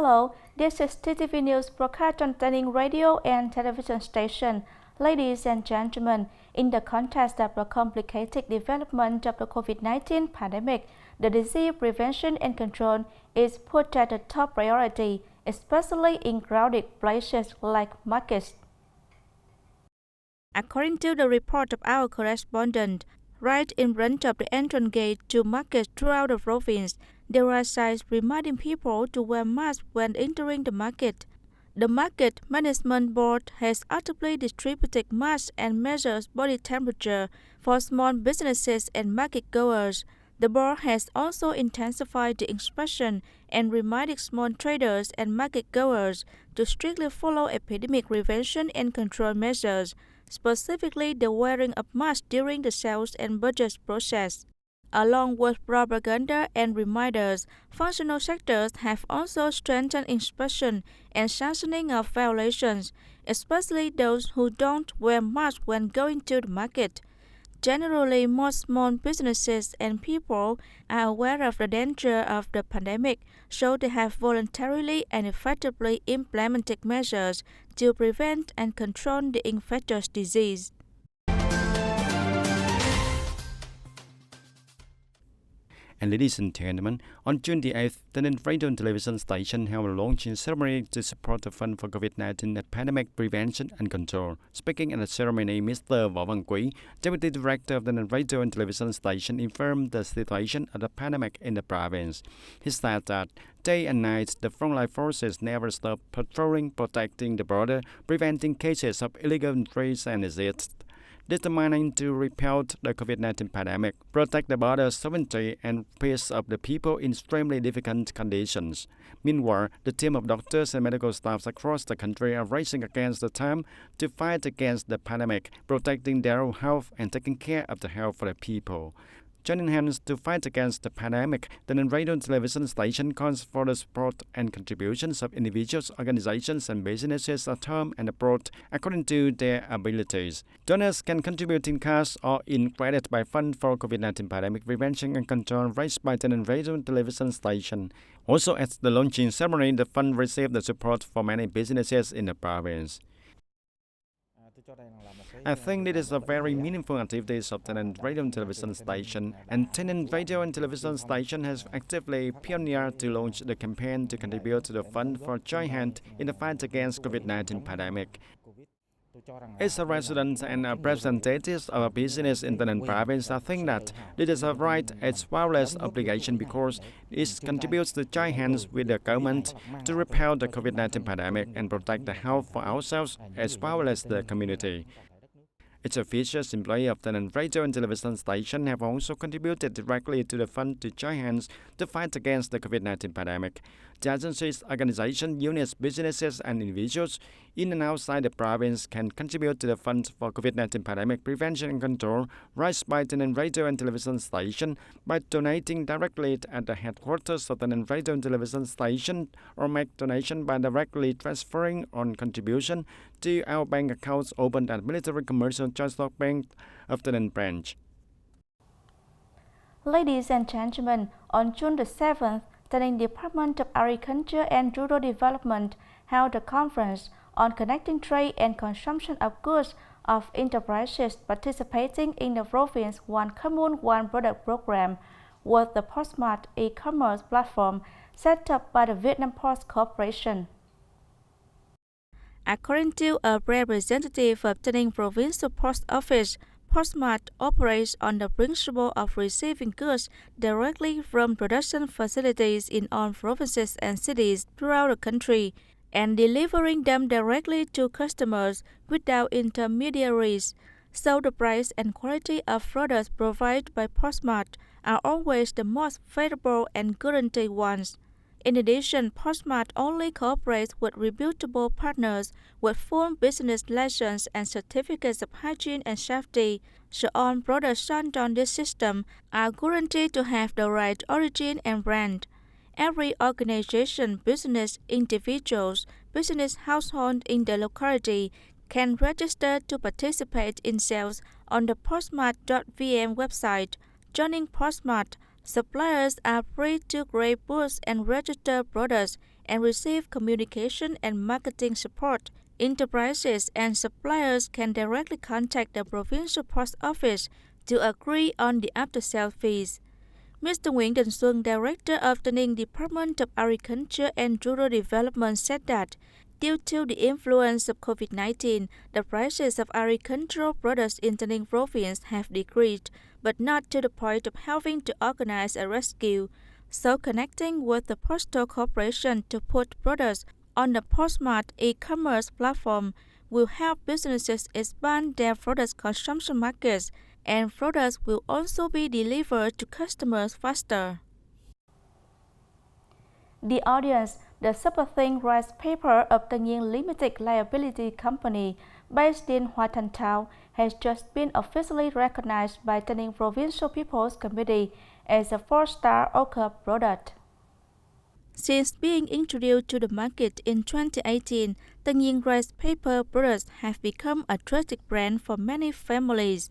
Hello, this is TTV News broadcast on Tay Ninh radio and television station. Ladies and gentlemen, in the context of the complicated development of the COVID-19 pandemic, the disease prevention and control is put at the top priority, especially in crowded places like markets. According to the report of our correspondent, right in front of the entrance gate to markets throughout the province, there are signs reminding people to wear masks when entering the market. The Market Management Board has actively distributed masks and measures body temperature for small businesses and market goers. The board has also intensified the inspection and reminded small traders and market goers to strictly follow epidemic prevention and control measures, specifically the wearing of masks during the sales and purchase process. Along with propaganda and reminders, functional sectors have also strengthened inspection and sanctioning of violations, especially those who don't wear masks when going to the market. Generally, most small businesses and people are aware of the danger of the pandemic, so they have voluntarily and effectively implemented measures to prevent and control the infectious disease. And ladies and gentlemen, on June the 8th, the Nhien radio and television station held a launching ceremony to support the fund for COVID-19 pandemic prevention and control. Speaking at the ceremony, Mr. Võ Văn Quý, Deputy Director of the Nhien radio and television station, informed the situation of the pandemic in the province. He said that day and night, the frontline forces never stop patrolling, protecting the border, preventing cases of illegal entries and exits, determined to repel the COVID-19 pandemic, protect the border sovereignty and peace of the people in extremely difficult conditions. Meanwhile, the team of doctors and medical staffs across the country are racing against the time to fight against the pandemic, protecting their own health and taking care of the health of the people. Joining hands to fight against the pandemic, the Nhien radio and television station calls for the support and contributions of individuals, organizations, and businesses at home and abroad according to their abilities. Donors can contribute in cash or in credit by Fund for COVID-19 Pandemic Prevention and Control raised by the Nhien radio and television station. Also, at the launching ceremony, the fund received the support for many businesses in the province. I think it is a very meaningful activity of the Nhien radio and television station, and Tay Ninh radio and television station has actively pioneered to launch the campaign to contribute to the fund for joint hand in the fight against COVID-19 pandemic. As a resident and representative of a business in the Nhien province, I think that it is a right as well as obligation because it contributes to join hands with the government to repel the COVID-19 pandemic and protect the health for ourselves as well as the community. Its officials, employees of the Nhien radio and television station have also contributed directly to the fund to join hands to fight against the COVID-19 pandemic. The agencies, organizations, units, businesses, and individuals in and outside the province can contribute to the fund for COVID-19 pandemic prevention and control raised by the Nhien radio and television station by donating directly at the headquarters of the Nhien radio and television station or make donation by directly transferring on contribution to our bank accounts opened at Military Commercial Joint Stock Bank of the Nhien branch. Ladies and gentlemen, on June the 7th, the Nhien Department of Agriculture and Rural Development held a conference on connecting trade and consumption of goods of enterprises participating in the province One Commune One Product program with the postmart e-commerce platform set up by the Vietnam Post Corporation. According to a representative of Tay Ninh Provincial Post Office, Postmart operates on the principle of receiving goods directly from production facilities in all provinces and cities throughout the country and delivering them directly to customers without intermediaries. So the price and quality of products provided by Postmart are always the most favorable and guaranteed ones. In addition, Postmart only cooperates with reputable partners with full business license and certificates of hygiene and safety, so all products sold on this system are guaranteed to have the right origin and brand. Every organization, business, individuals, business household in the locality can register to participate in sales on the postmart.vn website. Joining Postmart, suppliers are free to create booths and register products and receive communication and marketing support. Enterprises and suppliers can directly contact the provincial post office to agree on the after-sale fees. Mr. Nguyễn Đình Xuân, Director of the Ninh Department of Agriculture and Rural Development, said that due to the influence of COVID-19, the prices of agricultural products in the Ninh province have decreased, but not to the point of having to organize a rescue. So connecting with the Postal Corporation to put products on the postmart e-commerce platform will help businesses expand their product consumption markets, and products will also be delivered to customers faster. The audience, the super thin rice paper of the Nhien Limited Liability Company, based in Hoa Thanh Thao, has just been officially recognized by the Ninh Provincial People's Committee as a 4-star OCOP product. Since being introduced to the market in 2018, the Nhien rice paper products have become a trusted brand for many families.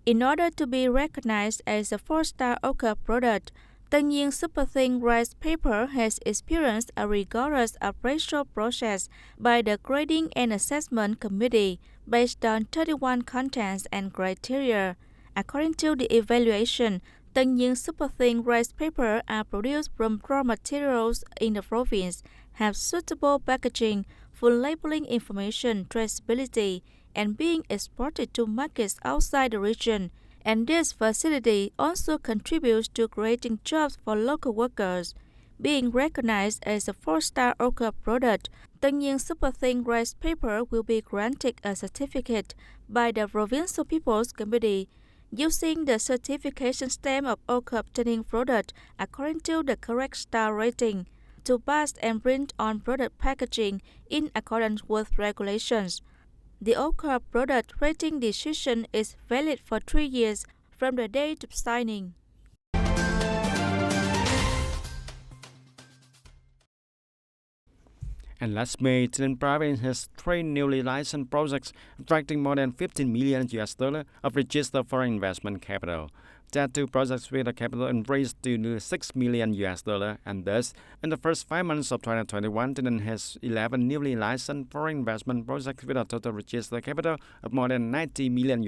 In order to be recognized as a 4-star OCOP product, the Nhien super thin rice paper has experienced a rigorous appraisal process by the Grading and Assessment Committee based on 31 contents and criteria. According to the evaluation, the Nhien super thin rice paper are produced from raw materials in the province, have suitable packaging, full labeling information, traceability, and being exported to markets outside the region. And this facility also contributes to creating jobs for local workers. Being recognized as a 4-star OCOP product, the Nhien super thin rice paper will be granted a certificate by the Provincial People's Committee using the certification stamp of OCOP Tay Ninh product according to the correct star rating to pass and print on product packaging in accordance with regulations. The OCOP product rating decision is valid for 3 years from the date of signing. And last May, Tay Ninh province has 3 newly licensed projects attracting more than $15 million of registered foreign investment capital. There are 2 projects with a capital increase to $6 million, and thus, in the first 5 months of 2021, Tay Ninh has 11 newly licensed foreign investment projects with a total registered capital of more than $90 million.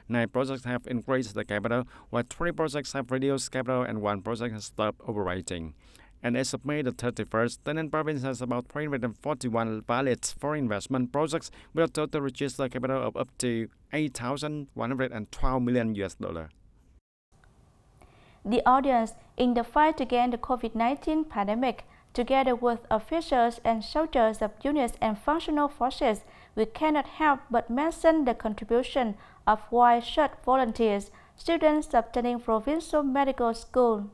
9 projects have increased the capital, while 3 projects have reduced capital and 1 project has stopped operating. And as of May the 31st, Tay Ninh province has about 341 valid foreign investment projects with a total registered capital of up to $8,112 million. The audience, in the fight against the COVID-19 pandemic, together with officials and soldiers of units and functional forces, we cannot help but mention the contribution of white shirt volunteers, students of Tay Ninh Provincial Medical School.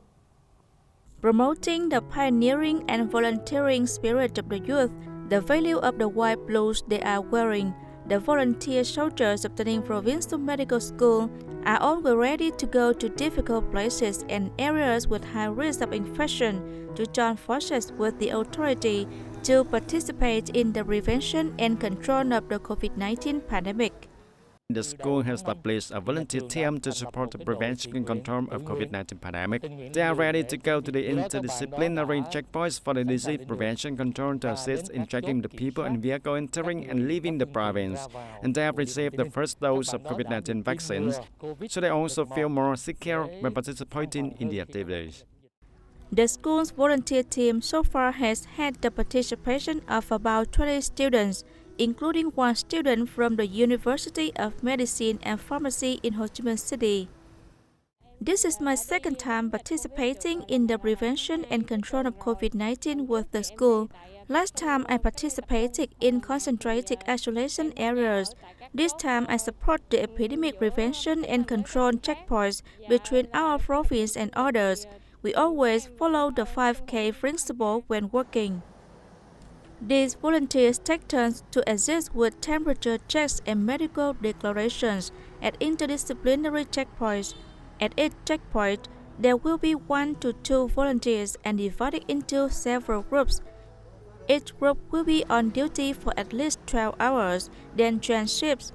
Promoting the pioneering and volunteering spirit of the youth, the value of the white blouses they are wearing, the volunteer soldiers of the Nhien Provincial Medical School are always ready to go to difficult places and areas with high risk of infection to join forces with the authority to participate in the prevention and control of the COVID-19 pandemic. The school has established a volunteer team to support the prevention and control of COVID-19 pandemic. They are ready to go to the interdisciplinary checkpoints for the disease prevention control to assist in tracking the people and vehicle entering and leaving the province. And they have received the first dose of COVID-19 vaccines, so they also feel more secure when participating in the activities. The school's volunteer team so far has had the participation of about 20 students, including 1 student from the University of Medicine and Pharmacy in Ho Chi Minh City. This is my second time participating in the prevention and control of COVID-19 with the school. Last time I participated in concentrated isolation areas. This time I support the epidemic prevention and control checkpoints between our province and others. We always follow the 5K principle when working. These volunteers take turns to assist with temperature checks and medical declarations at interdisciplinary checkpoints. At each checkpoint, there will be 1 to 2 volunteers and divided into several groups. Each group will be on duty for at least 12 hours, then change shifts.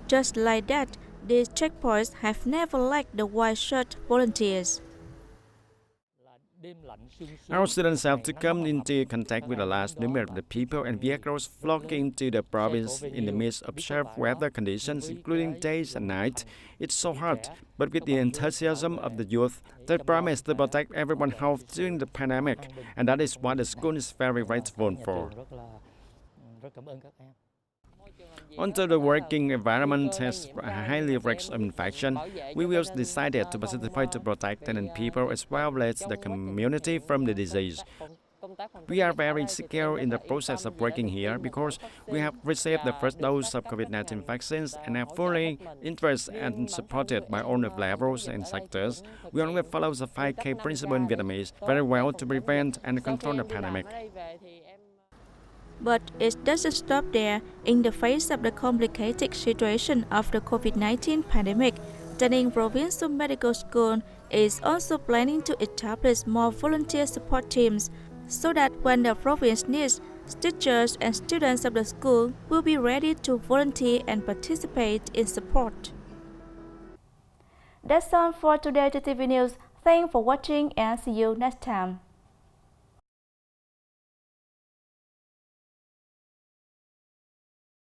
Just like that, these checkpoints have never lacked the white shirt volunteers. Our students have to come into contact with a large number of the people and vehicles flocking to the province in the midst of sharp weather conditions, including days and nights. It's so hard, but with the enthusiasm of the youth, they promise to protect everyone's health during the pandemic, and that is what the school is very grateful for. Although the working environment has a highly risk of infection, we will decided to participate to protect Tay Ninh people as well as the community from the disease. We are very secure in the process of working here because we have received the first dose of COVID-19 vaccines and are fully interested and supported by all the levels and sectors. We only follow the 5K principle in Vietnamese very well to prevent and control the pandemic. But it doesn't stop there. In the face of the complicated situation of the COVID-19 pandemic, Tay Ninh Provincial Medical School is also planning to establish more volunteer support teams so that when the province needs, teachers and students of the school will be ready to volunteer and participate in support. That's all for today TTV News. Thanks for watching and see you next time.